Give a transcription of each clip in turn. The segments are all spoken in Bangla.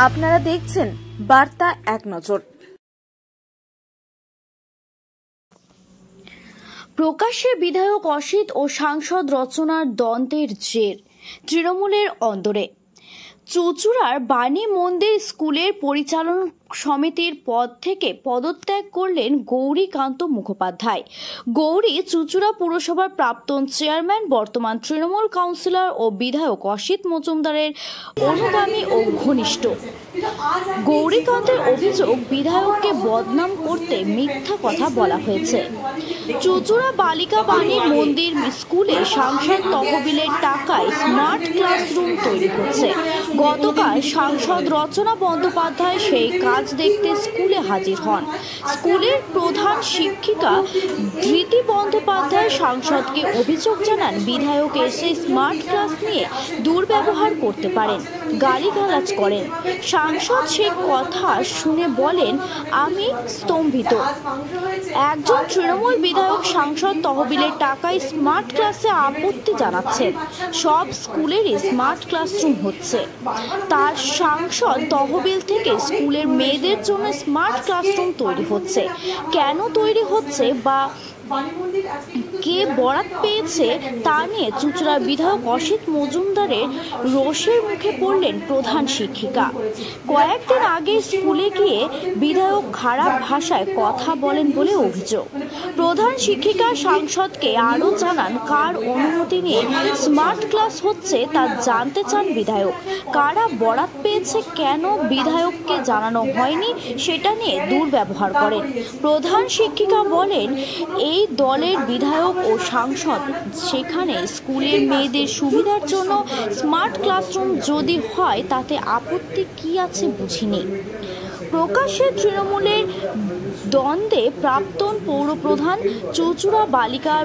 আপনারা দেখছেন বার্তা এক নজর। প্রকাশ্যে বিধায়ক অসিত ও সাংসদ রচনার দ্বন্দ্বের জের তৃণমূলের অন্দরে। চুঁচুড়ার বাণী মন্দির স্কুলের পরিচালন সমিতির পদ থেকে পদত্যাগ করলেন গৌরীকান্ত মুখোপাধ্যায়। গৌরী চুঁচুড়া পুরসভার প্রাক্তন চেয়ারম্যান, বর্তমান তৃণমূল কাউন্সিলর ও বিধায়ক অসিত মজুমদারের অনুগামী ও ঘনিষ্ঠ। গৌরীকান্তের অভিযোগ, বিধায়ককে বদনাম করতে মিথ্যা কথা বলা হয়েছে। চুঁচুড়া বালিকা বাণী মন্দির স্কুলে সাংসদ তহবিলের টাকায় স্মার্ট ক্লাসরুম তৈরি হচ্ছে। গতকাল সাংসদ রচনা বন্দ্যোপাধ্যায় সেই কাজ দেখতে স্কুলে হাজির হন। স্কুলের প্রধান শিক্ষিকা ধৃতি বন্দ্যোপাধ্যায় সাংসদকে অভিযোগ জানান, বিধায়ক এসে স্মার্ট ক্লাস নিয়ে দুর্ব্যবহার করতে পারেন, গালিগালাজ করেন। সাংসদ সে কথা শুনে বলেন, আমি স্তম্ভিত। একজন তৃণমূল বিধায়ক সাংসদ তহবিলের টাকায় স্মার্ট ক্লাসে আপত্তি জানাচ্ছেন। সব স্কুলেরই স্মার্ট ক্লাসরুম হচ্ছে, তার সাংসদ তহবিল থেকে স্কুলের মেয়েদের জন্য স্মার্ট ক্লাসরুম তৈরি হচ্ছে। কেন তৈরি হচ্ছে বা কে বরাত পেয়েছে তা নিয়ে চুঁচুড়ার বিধায়ক অসিত মজুমদারের রোষের মুখে পড়লেন প্রধান শিক্ষিকা। কয়েকদিন আগে স্কুলে গিয়ে বিধায়ক খারাপ ভাষায় কথা বলেন বলে অভিযোগ। প্রধান শিক্ষিকা সাংসদকে আরও জানান, কার অনুমতি নিয়ে স্মার্ট ক্লাস হচ্ছে তা জানতে চান বিধায়ক। কারা বরাত পেয়েছে, কেন বিধায়ককে জানানো হয়নি সেটা নিয়ে দুর্ব্যবহার করেন। প্রধান শিক্ষিকা বলেন, এই দলের বিধায়ক ও সাংসদ সেখানে স্কুলের মেয়েদের সুবিধার জন্য স্মার্ট ক্লাসরুম যদি হয় তাতে আপত্তি কি আছে বুঝিনি। প্রকাশ্যে তৃণমূলের দ্বন্দ্বে প্রাক্তন পৌরপ্রধান চুঁচুড়া বালিকা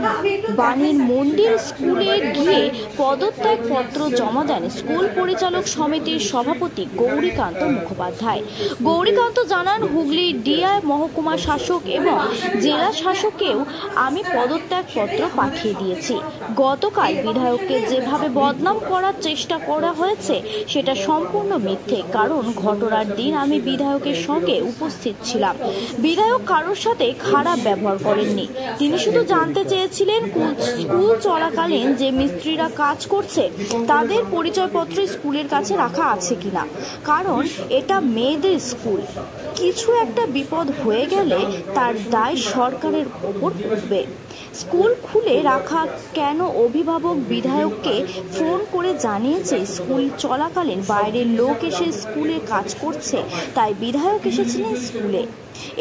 বাণীর মন্দির স্কুলে গিয়ে পদত্যাগপত্র জমা দেন স্কুল পরিচালক সমিতির সভাপতি গৌরীকান্ত মুখোপাধ্যায়। গৌরীকান্ত জানান, হুগলির ডিআই, মহকুমা শাসক এবং জেলা শাসককেও আমি পদত্যাগপত্র পাঠিয়ে দিয়েছি। গতকাল বিধায়ককে যেভাবে বদনাম করার চেষ্টা করা হয়েছে সেটা সম্পূর্ণ মিথ্যে, কারণ ঘটনার দিন আমি বিধায়কের সঙ্গে উপস্থিত ছিলাম। বিধায়ক কারোর সাথে খারাপ ব্যবহার করেননি। তিনি শুধু জানতে চেয়েছিলেন স্কুল চলাকালীন যে মিস্ত্রিরা কাজ করছে তাদের পরিচয়পত্র স্কুলের কাছে রাখা আছে কিনা, কারণ এটা মেয়েদের স্কুল। কিছু একটা বিপদ হয়ে গেলে তার দায় সরকারের ওপর পড়বে। স্কুল খুলে রাখা কেন? অভিভাবক বিধায়ককে ফোন করে জানিয়েছে স্কুল চলাকালীন বাইরের লোক এসে স্কুলে কাজ করছে, তাই বিধায়ক এসেছিলেন স্কুলে।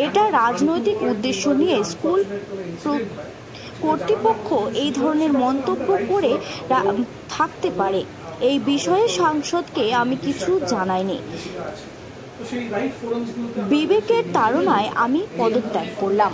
এটা রাজনৈতিক উদ্দেশ্য নিয়ে স্কুল কর্তৃপক্ষ এই ধরনের মন্তব্য করে থাকতে পারে। এই বিষয়ে সাংসদকে আমি কিছু জানাইনি। বিবেকের তাড়নায় আমি পদত্যাগ করলাম।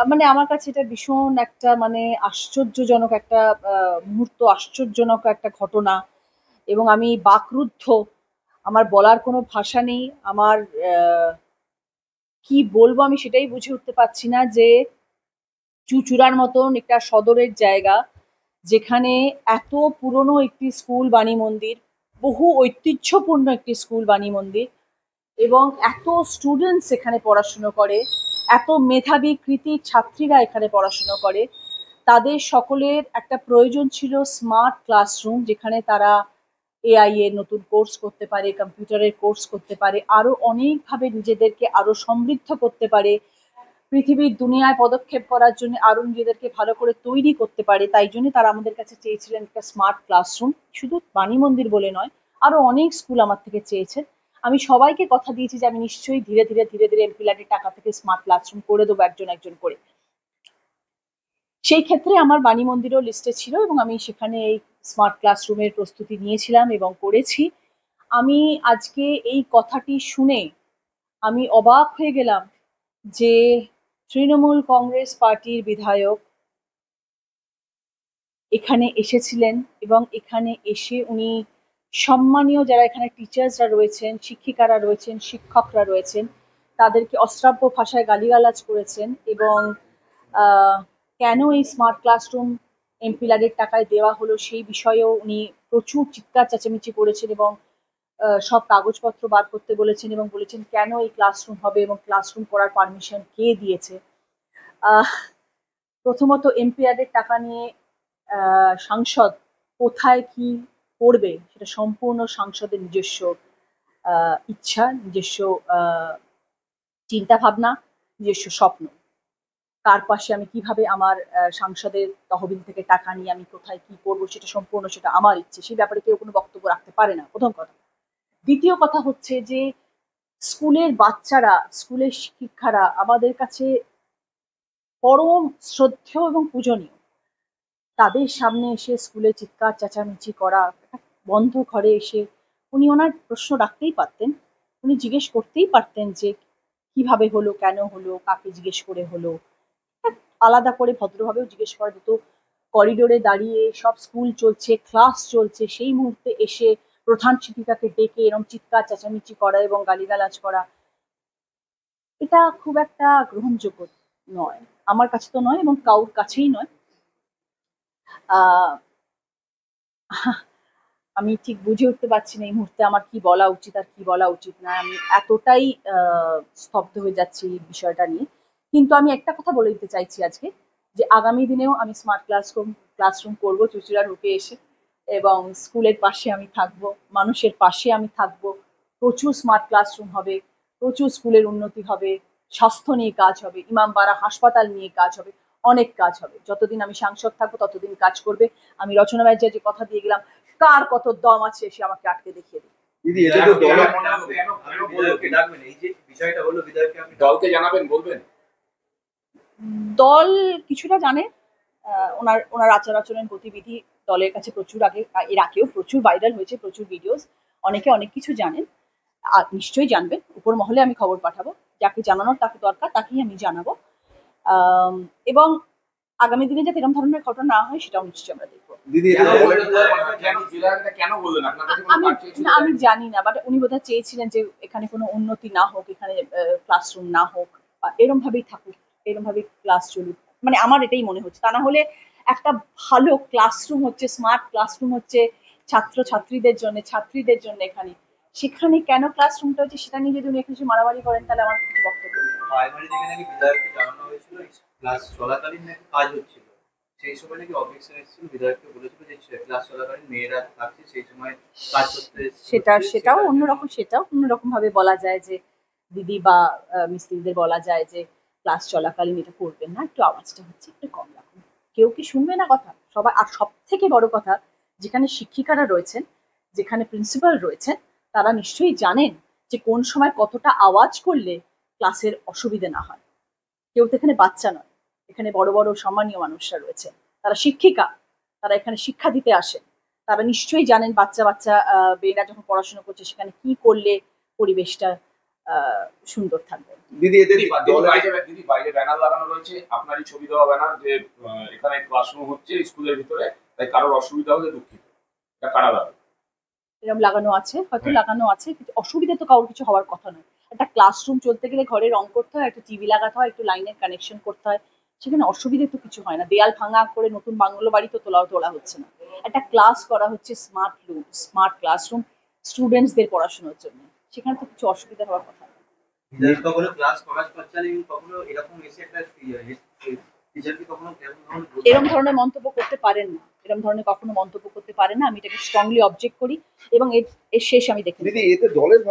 মানে আমার কাছে এটা ভীষণ একটা মানে আশ্চর্যজনক একটা মুহূর্ত, আশ্চর্যজনক একটা ঘটনা, এবং আমি বাকরুদ্ধ। আমার বলার কোনো ভাষা নেই। আমার কি বলবো আমি সেটাই বুঝে উঠতে পারছি না যে চুঁচুড়ার মতন একটা সদরের জায়গা, যেখানে এত পুরনো একটি স্কুল বাণী মন্দির, বহু ঐতিহ্যপূর্ণ একটি স্কুল বাণী মন্দির, এবং এত স্টুডেন্টস এখানে পড়াশুনো করে, এত মেধাবী কৃতী ছাত্রীরা এখানে পড়াশুনো করে, তাদের সকলের একটা প্রয়োজন ছিল স্মার্ট ক্লাসরুম, যেখানে তারা এআই এর নতুন কোর্স করতে পারে, কম্পিউটারের কোর্স করতে পারে, আরো অনেকভাবে নিজেদেরকে আরো সমৃদ্ধ করতে পারে, পৃথিবীর দুনিয়ায় পদক্ষেপ করার জন্য আরো নিজেদেরকে ভালো করে তৈরি করতে পারে। তাই জন্য তারা আমাদের কাছে চেয়েছিলেন একটা স্মার্ট ক্লাসরুম। শুধু বাণী মন্দির বলে নয়, আরো অনেক স্কুল আমার থেকে চেয়েছেন। আমি সবাইকে কথা দিয়েছি যে আমি নিশ্চয়ই ধীরে ধীরে ধীরে ধীরে এমপিল্যাডের টাকা থেকে স্মার্ট ক্লাসরুম করে দেবো একজন একজন করে। সেই ক্ষেত্রে আমার বাণী মন্দিরও লিস্টে ছিল, এবং আমি সেখানে এই স্মার্ট ক্লাসরুমের প্রস্তুতি নিয়েছিলাম এবং করেছি। আমি আজকে এই কথাটি শুনে আমি অবাক হয়ে গেলাম যে তৃণমূল কংগ্রেস পার্টির বিধায়ক এখানে এসেছিলেন, এবং এখানে এসে উনি সম্মানীয় যারা এখানে টিচার্সরা রয়েছেন, শিক্ষিকারা রয়েছেন, শিক্ষকরা রয়েছেন, তাদেরকে অশ্রাব্য ভাষায় গালিগালাজ করেছেন, এবং কেন এই স্মার্ট ক্লাসরুম এমপিল্যাডের টাকায় দেওয়া হলো সেই বিষয়েও উনি প্রচুর চিৎকার চেঁচামেচি করেছেন, এবং সব কাগজপত্র বার করতে বলেছেন, এবং বলেছেন কেন এই ক্লাসরুম হবে এবং ক্লাসরুম করার পারমিশন কে দিয়েছে। প্রথমত এমপিআরের টাকা নিয়ে সাংসদ কোথায় কি করবে সেটা সম্পূর্ণ সাংসদের নিজস্ব ইচ্ছা, নিজস্ব চিন্তা ভাবনা, নিজস্ব স্বপ্ন। কার পাশে আমি কিভাবে আমার সাংসদের তহবিল থেকে টাকা নিয়ে আমি কোথায় কি করবো সেটা সম্পূর্ণ সেটা আমার ইচ্ছে, সেই ব্যাপারে কেউ কোনো বক্তব্য রাখতে পারে না, প্রথম কথা। দ্বিতীয় কথা হচ্ছে যে স্কুলের বাচ্চারা, স্কুলের শিক্ষারা আমাদের কাছে পরম শ্রদ্ধেয় এবং পূজনীয়। তাদের সামনে এসে স্কুলে চিৎকার চেঁচামেচি করা, একটা বন্ধ ঘরে এসে উনি ওনার প্রশ্ন রাখতেই পারতেন, উনি জিজ্ঞেস করতেই পারতেন যে কিভাবে হলো, কেন হলো, কাকে জিজ্ঞেস করে হলো, আলাদা করে ভদ্রভাবেও জিজ্ঞেস করা যেত। করিডোরে দাঁড়িয়ে সব স্কুল চলছে, ক্লাস চলছে, সেই মুহূর্তে এসে প্রধান শিক্ষিকাকে ডেকে এরকম চিৎকার চেঁচামেচি করা এবং গালিগালাজ করা, এটা খুব একটা গ্রহণযোগ্য নয়, আমার কাছে তো নয় এবং কারোর কাছেই নয়। আমি ঠিক বুঝে উঠতে পারছি না এই মুহূর্তে আমার কি বলা উচিত আর কি বলা উচিত না। আমি এতটাই স্তব্ধ হয়ে যাচ্ছি এই বিষয়টা নিয়ে। কিন্তু আমি একটা কথা বলে দিতে চাইছি আজকে, যে আগামী দিনেও আমি স্মার্ট ক্লাসরুম করবো চুঁচুড়া রূপে এসে, এবং স্কুলের পাশে আমি থাকবো, মানুষের পাশে আমি থাকবো। প্রচুর স্মার্ট ক্লাসরুম হবে, প্রচুর স্কুলের উন্নতি হবে, স্বাস্থ্য নিয়ে কাজ হবে, ইমামবাড়া হাসপাতাল নিয়ে কাজ হবে, অনেক কাজ হবে। যতদিন আমি সাংসদ থাকবো ততদিন কাজ করবে। আমি রচনা ব্যানার্জি যে কথা দিয়ে গেলাম, কার কত দম আছে সে আমাকে আটকে দেখিয়ে দিই। দিদি এটা তো দলকে জানাবেন, বলবেন? দল কিছুটা জানে, ওনার আচার আচরণ গতিবিধি দলের কাছে প্রচুর আগে, এর আগেও প্রচুর ভাইরাল হয়েছে, প্রচুর ভিডিওস, অনেকে অনেক কিছু জানেন, আর নিশ্চয়ই জানবেন। উপর মহলে আমি খবর পাঠাবো, যাকে জানানোর তাকে দরকার তাকেই আমি জানাবো, এবং আগামী দিনে যাতে এরকম ধরনের ঘটনা না হয় সেটাও নিশ্চয়ই আমরা দেখবো। আমি জানি না, বাট উনি বোধহয় চেয়েছিলেন যে এখানে কোনো উন্নতি না হোক, এখানে ক্লাসরুম না হোক, এরম ভাবেই থাকুক, এরম ভাবেই ক্লাস চলুক, মানে আমার এটাই মনে হচ্ছে। তা না হলে একটা ভালো ক্লাসরুম হচ্ছে, স্মার্ট ক্লাসরুম হচ্ছে ছাত্র ছাত্রীদের জন্য, ছাত্রীদের জন্য, এখানে সেখানে কেন ক্লাসরুমটা হচ্ছে সেটা নিয়ে যদি উনি একটু মারামারি করেন তাহলে আমার কিছু বক্তব্য নেই। প্রাইমারি থেকে নাকি বিধায়ককে জানানো হয়েছিল ক্লাস চলাকালীন নাকি কাজ হচ্ছিল, সেই সময় নাকি অবজেকশন এসেছিল, বিধায়ককে বলেছিল যে ক্লাস চলাকালীন মেয়েরা থাকছে সেই সময় কাজ করতে। সেটাও অন্যরকম ভাবে বলা যায় যে দিদি বা মিস্ত্রিদের বলা যায় যে ক্লাস চলাকালীন এটা করবেন না, একটু আওয়াজটা হচ্ছে একটু কম রাখুন, কেউ কি শুনবে না কথা সবাই। আর সব থেকে বড় কথা, যেখানে শিক্ষিকারা রয়েছেন, যেখানে প্রিন্সিপাল রয়েছেন, তারা নিশ্চয়ই জানেন যে কোন সময় কতটা আওয়াজ করলে ক্লাসের অসুবিধে না হয়। কেউ তো এখানে বাচ্চা নয়, এখানে বড় বড় সম্মানীয় মানুষরা রয়েছে, তারা শিক্ষিকা, তারা এখানে শিক্ষা দিতে আসেন, তারা নিশ্চয়ই জানেন বাচ্চা বাচ্চা মেয়েরা যখন পড়াশোনা করছে সেখানে কি করলে পরিবেশটা সুন্দর থাকবে। দিদি এতে দিদি বাইরে ব্যানার লাগানো রয়েছে, আপনারই ছবি দেওয়া ব্যানার, যে এখানে ক্লাসরুম হচ্ছে স্কুলের ভিতরে, তাই কারোর অসুবিধা হলে দুঃখিত, এটা কারা লাগাবে? এরকম লাগানো আছে, হয়তো লাগানো আছে, কিন্তু অসুবিধা তো কারোর কিছু হওয়ার কথা নয়। একটা ক্লাসরুম চলতে গেলে ঘরে রং করতে হয়, একটা টিভি লাগাতে হয়, একটু লাইনের কানেকশন করতে হয়, সেখানে অসুবিধা তো কিছু হয় না। দেয়াল ভাঙা করে নতুন বাংলো বাড়ি তো তোলা হচ্ছে না। একটা ক্লাস করা হচ্ছে স্মার্ট ক্লাসরুম স্টুডেন্টসদের পড়াশোনার জন্য, সেখানে তো কিছু অসুবিধা হওয়ার কথা না। বিধায়ক কখনো ক্লাস করাচ্ছেন, কখনো এরকম এসে একটা টিচারকে কখনো এরকম ধরনের মন্তব্য করতে পারেন না, এরকম ধরনের কখনো মন্তব্য করতে পারেন না। আমি এটাকে স্ট্রংলি অবজেক্ট করি এবং এর শেষ আমি দেখি। দিদি এতে দলের